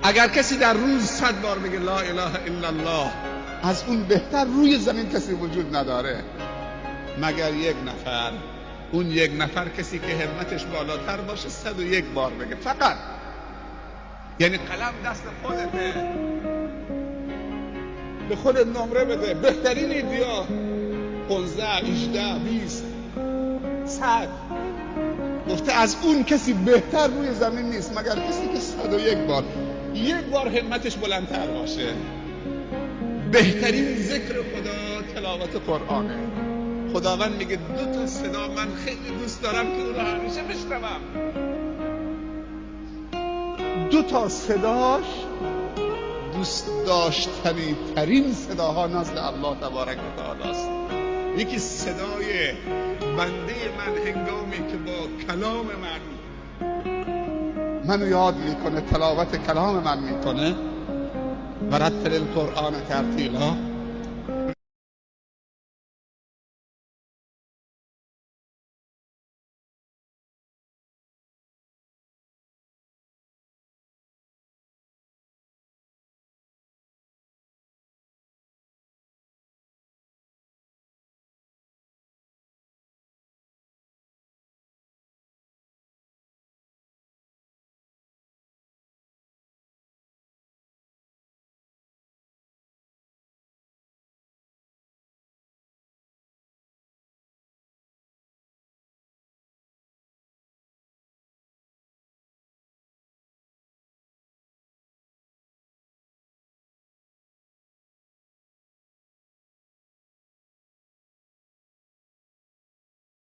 اگر کسی در روز 100 بار بگه لا اله الا الله، از اون بهتر روی زمین کسی وجود نداره مگر یک نفر. اون یک نفر کسی که همتش بالاتر باشه 101 بار بگه فقط. یعنی قلم دست خودته، به خودت نمره بده. بهترین ایدیا 15 18 20 100 گفته از اون کسی بهتر روی زمین نیست مگر کسی که 101 بار، یک بار همتش بلندتر باشه. بهترین ذکر خدا تلاوت قرآنه. خداوند میگه 2 تا صدا من خیلی دوست دارم که اون رو همیشه بشنوم. 2 تا صداش دوست داشتنی ترین صداها نزد الله تبارک و تعالی است. یکی صدای بنده من هنگامی که با کلام منو یاد میکنه، تلاوت کلام من میکنه. و رتل القرآن ترتیلا.